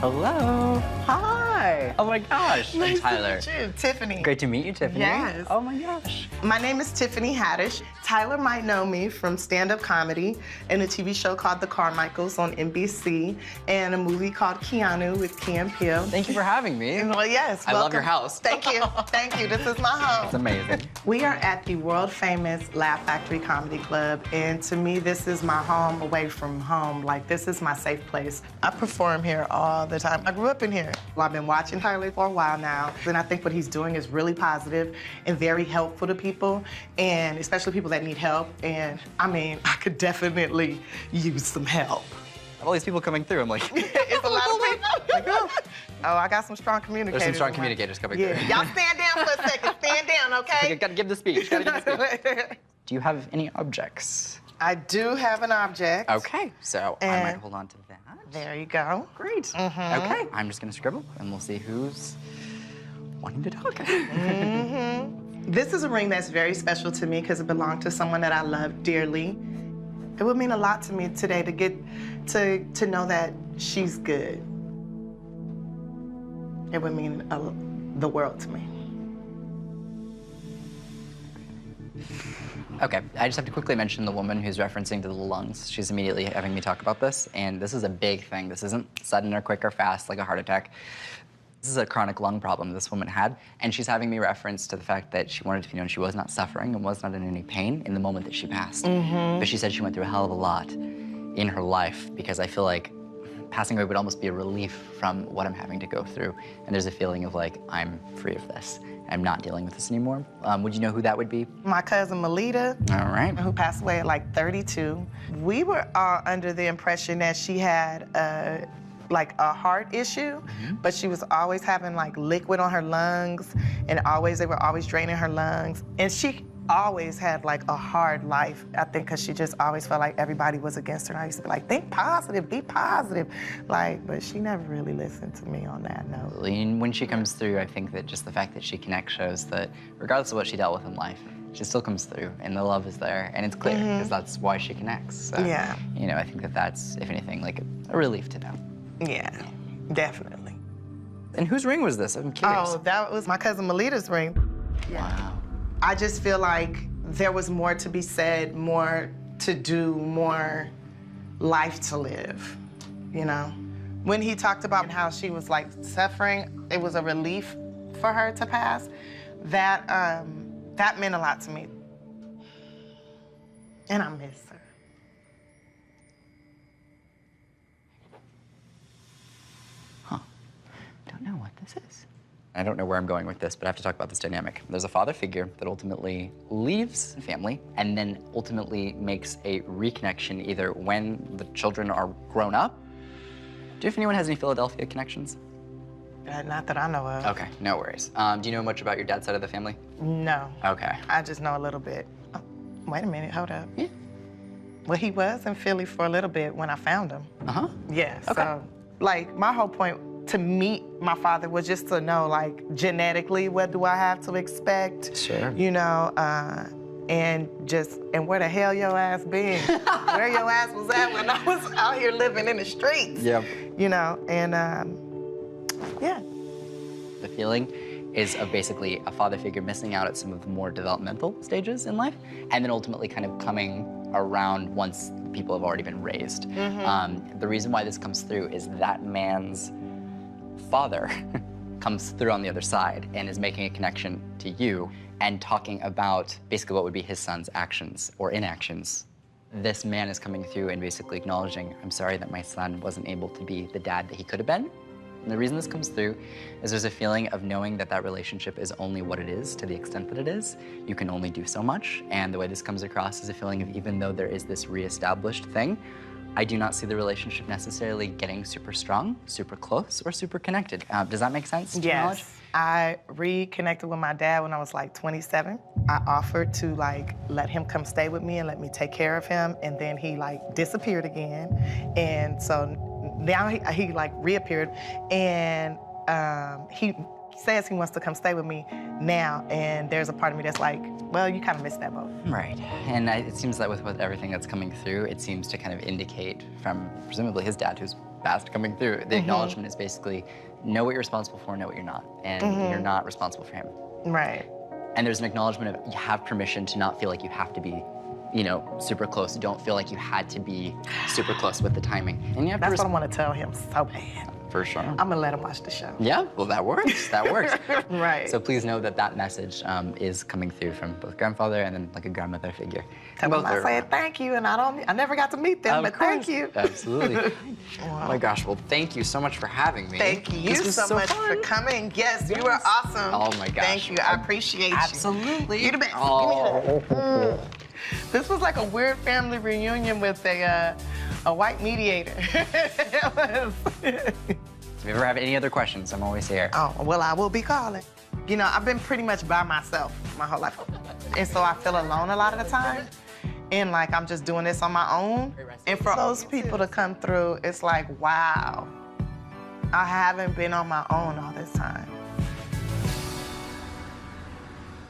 Hello. Hi. Oh my gosh. Nice I'm Tyler. to meet you, Tiffany. Great to meet you, Tiffany. Yes. Oh my gosh. My name is Tiffany Haddish. Tyler might know me from stand-up comedy and a TV show called The Carmichaels on NBC and a movie called Keanu with Key and Peele. Thank you for having me. Well, yes. I welcome. love your house. Thank you. Thank you. This is my home. It's amazing. We are at the world-famous Laugh Factory Comedy Club, and to me, this is my home away from home. Like, this is my safe place. I perform here all the time. I grew up in here. Well, I've been watching Tyler for a while now, and I think what he's doing is really positive and very helpful to people, and especially people that need help. And, I mean, I could definitely use some help. All these people coming through, I'm like, It's a lot of people. Like, oh, I got some strong communicators. there's some strong in my- communicators coming Yeah, through. y'all stand down for a second. Stand down, okay? Gotta give the speech. Gotta give the speech. Do you have any objects? I do have an object. Okay, so I might And- hold on to that. There you go. Great. Mhm. Okay, I'm just gonna scribble and we'll see who's wanting to talk. This is a ring that's very special to me because it belonged to someone that I love dearly. It would mean a lot to me today to get to know that she's good. It would mean the world to me. Okay, I just have to quickly mention the woman who's referencing to the lungs. She's immediately having me talk about this, and this is a big thing. This isn't sudden or quick or fast like a heart attack. This is a chronic lung problem this woman had, and she's having me reference to the fact that she wanted to be known she was not suffering and was not in any pain in the moment that she passed. But she said she went through a hell of a lot in her life because I feel like passing away would almost be a relief from what I'm having to go through. And there's a feeling of like, I'm free of this. I'm not dealing with this anymore. Would you know who that would be? My cousin Molita, All right. who passed away at like 32. We were all under the impression that she had like a heart issue, but she was always having like liquid on her lungs, and they were always draining her lungs. And she always had like a hard life, I think, because she just always felt like everybody was against her. And I used to be like, think positive, be positive. Like, but she never really listened to me on that note. And when she comes through, I think that just the fact that she connects shows that regardless of what she dealt with in life, she still comes through, and the love is there, and it's clear, because that's why she connects. So, Yeah. You know, I think that that's, if anything, like a relief to know. Yeah, definitely. And whose ring was this? I'm curious. Oh, that was my cousin Melita's ring. Wow. I just feel like there was more to be said, more to do, more life to live, you know? When he talked about how she was like suffering, it was a relief for her to pass. That meant a lot to me. And I miss her. Don't know what this is. I don't know where I'm going with this, but I have to talk about this dynamic. There's a father figure that ultimately leaves the family and then ultimately makes a reconnection either when the children are grown up. Do you know if anyone has any Philadelphia connections? Not that I know of. Okay, no worries. Do you know much about your dad's side of the family? No. Okay. I just know a little bit. Oh, wait a minute, hold up. Yeah. Well, he was in Philly for a little bit when I found him. Uh-huh. Yeah, Okay. so, like, my whole point to meet my father was just to know, like, genetically, what do I have to expect? Sure. You know, and where the hell your ass been? Where your ass was at when I was out here living in the streets? Yep. You know, and, yeah. The feeling is of basically a father figure missing out at some of the more developmental stages in life, and then ultimately kind of coming around once people have already been raised. The reason why this comes through is that man's father comes through on the other side and is making a connection to you and talking about basically what would be his son's actions or inactions. This man is coming through and basically acknowledging, I'm sorry that my son wasn't able to be the dad that he could have been. And the reason this comes through is there's a feeling of knowing that that relationship is only what it is to the extent that it is. You can only do so much. And the way this comes across is a feeling of even though there is this reestablished thing, I do not see the relationship necessarily getting super strong, super close, or super connected. Does that make sense? To your knowledge? Yes. I reconnected with my dad when I was like 27. I offered to like let him come stay with me and let me take care of him, and then he like disappeared again. And so now he like reappeared, and he says he wants to come stay with me now, and there's a part of me that's like, well, you kind of missed that boat. Right, and it seems that with everything that's coming through, it seems to kind of indicate from presumably his dad, who's That's coming through. The acknowledgement is basically know what you're responsible for, know what you're not. And you're not responsible for him. Right. And there's an acknowledgement of you have permission to not feel like you have to be, you know, super close. Don't feel like you had to be super close with the timing. And you have That's to what I want to tell him so bad. For sure. I'm gonna let him watch the show. Yeah, well, that works. That works. Right. So please know that that message is coming through from both grandfather and then like a grandmother figure. Tell him I said thank you, and I never got to meet them, but thank you. Absolutely. Oh my gosh, well, thank you so much for having me. Thank you so much for coming. Yes, you were awesome. Oh my gosh. Thank you, I appreciate you. Absolutely. You're the best. Oh. Give me a hug. This was like a weird family reunion with a white mediator. It was. If you ever have any other questions, I'm always here. Oh, well, I will be calling. You know, I've been pretty much by myself my whole life. And so I feel alone a lot of the time. And like, I'm just doing this on my own. And for those people to come through, it's like, wow, I haven't been on my own all this time.